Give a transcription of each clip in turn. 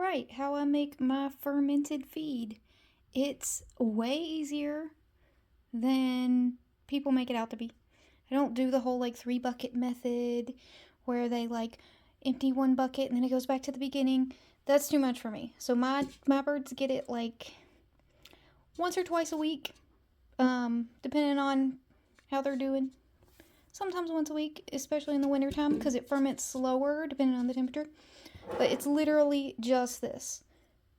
Alright, how I make my fermented feed. It's way easier than people make it out to be. I don't do the whole 3-bucket method where they empty one bucket and then it goes back to the beginning. That's too much for me. So my birds get it once or twice a week, depending on how they're doing. Sometimes once a week, especially in the wintertime, because it ferments slower depending on the temperature. But it's literally just this.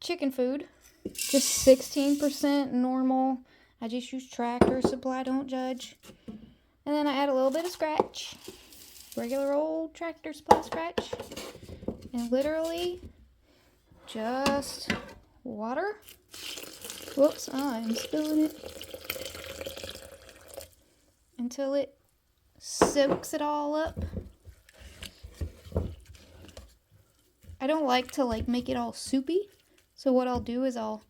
Chicken food, just 16% normal. I just use Tractor Supply, don't judge. And then I add a little bit of scratch. Regular old Tractor Supply scratch. And literally just water. Whoops, I'm spilling it. Until it soaks it all up. I don't like to make it all soupy. So what I'll do is I'll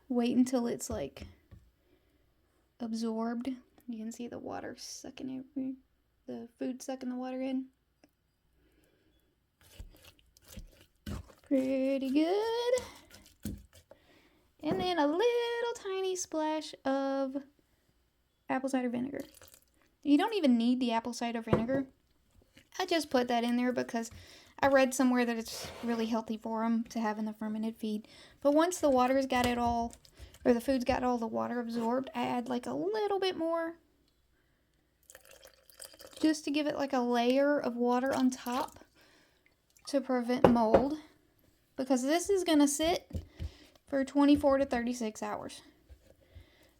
wait until it's absorbed. You can see the water sucking it, the food sucking the water in. Pretty good. And then a little tiny splash of apple cider vinegar. You don't even need the apple cider vinegar. I just put that in there because I read somewhere that it's really healthy for them to have in the fermented feed. But once the water's got it all, or the food's got all the water absorbed, I add a little bit more. Just to give it a layer of water on top to prevent mold. Because this is going to sit for 24 to 36 hours.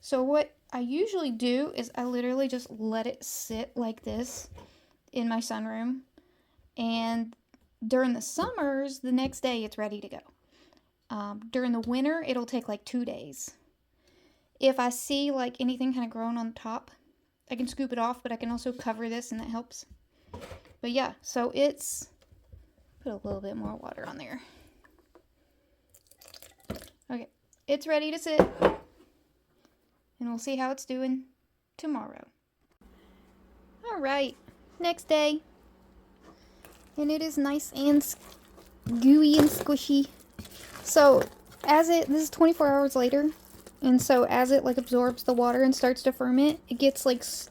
So what I usually do is I literally just let it sit like this in my sunroom. And during the summers, the next day it's ready to go. During the winter, it'll take 2 days. If I see anything kind of growing on top, I can scoop it off, but I can also cover this and that helps. But yeah, so it's, put a little bit more water on there. Okay, it's ready to sit. And we'll see how it's doing tomorrow. Alright, next day. And it is nice and gooey and squishy. So, this is 24 hours later. And so, as it absorbs the water and starts to ferment, it gets it's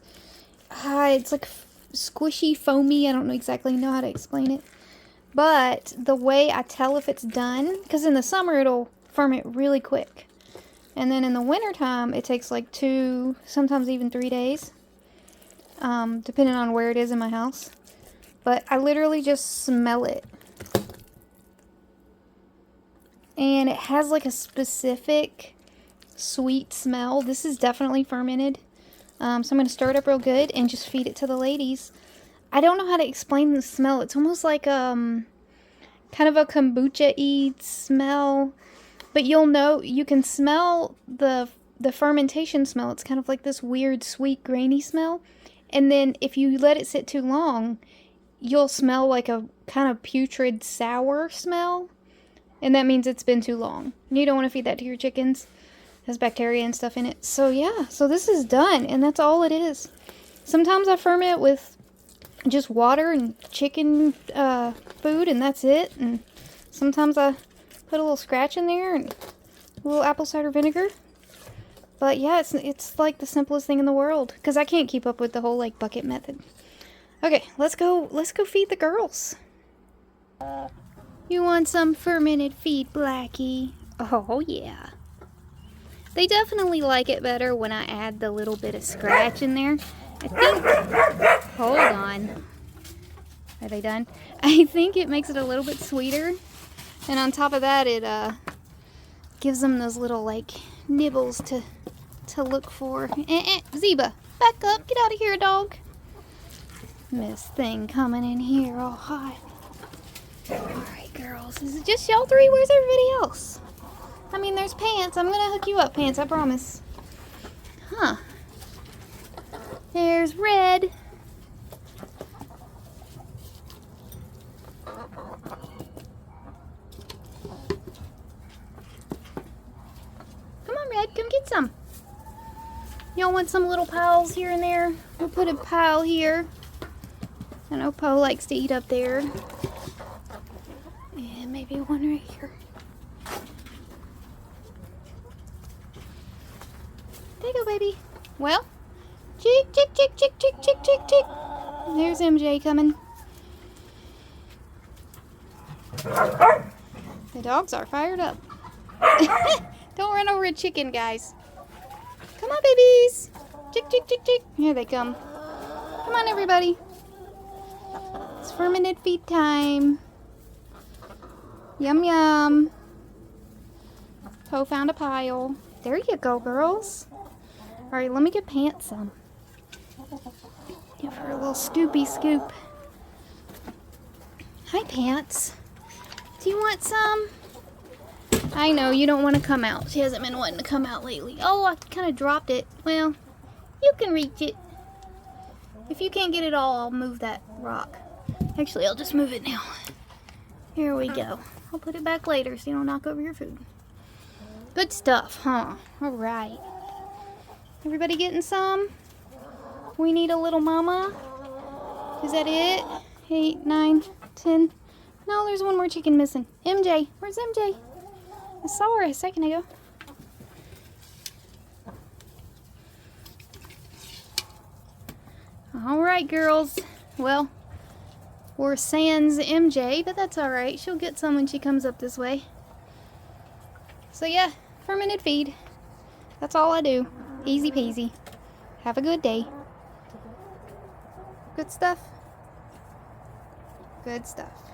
squishy, foamy. I don't exactly know how to explain it. But the way I tell if it's done, because in the summer it'll ferment really quick. And then in the wintertime, it takes 2, sometimes even 3 days. Depending on where it is in my house. But I literally just smell it. And it has a specific sweet smell. This is definitely fermented. So I'm going to stir it up real good and just feed it to the ladies. I don't know how to explain the smell. It's almost kind of a kombucha-y smell. But you can smell the fermentation smell. It's kind of this weird, sweet, grainy smell. And then if you let it sit too long, you'll smell a kind of putrid, sour smell. And that means it's been too long. You don't want to feed that to your chickens. It has bacteria and stuff in it. So yeah, so this is done. And that's all it is. Sometimes I ferment with just water and chicken food, and that's it. And sometimes I put a little scratch in there and a little apple cider vinegar. But yeah, it's the simplest thing in the world. Because I can't keep up with the whole bucket method. Okay, let's go feed the girls. You want some fermented feed, Blackie? Oh yeah. They definitely like it better when I add the little bit of scratch in there. I think, hold on. Are they done? I think it makes it a little bit sweeter. And on top of that, it gives them those little nibbles to look for. Zeba, back up, get out of here, dog. This thing coming in here all hot. Alright, girls. Is it just y'all three? Where's everybody else? I mean, there's Pants. I'm gonna hook you up, Pants, I promise. Huh. There's Red. Come on, Red. Come get some. Y'all want some little piles here and there? We'll put a pile here. I know Poe likes to eat up there. And maybe one right here. There you go, baby. Well, chick, chick, chick, chick, chick, chick, chick, chick. There's MJ coming. The dogs are fired up. Don't run over a chicken, guys. Come on, babies. Chick, chick, chick, chick. Here they come. Come on, everybody. It's fermented feed time. Yum, yum. Poe found a pile. There you go, girls. Alright, let me get Pants some. Give her a little scoopy scoop. Hi, Pants. Do you want some? I know, you don't want to come out. She hasn't been wanting to come out lately. Oh, I kind of dropped it. Well, you can reach it. If you can't get it all, I'll move that rock. Actually, I'll just move it now. Here we go. I'll put it back later so you don't knock over your food. Good stuff, huh? Alright. Everybody getting some? We need a little mama. Is that it? 8, 9, 10. No, there's one more chicken missing. MJ. Where's MJ? I saw her a second ago. Alright, girls. Well, we're sans MJ, but that's alright. She'll get some when she comes up this way. So yeah, fermented feed. That's all I do. Easy peasy. Have a good day. Good stuff. Good stuff.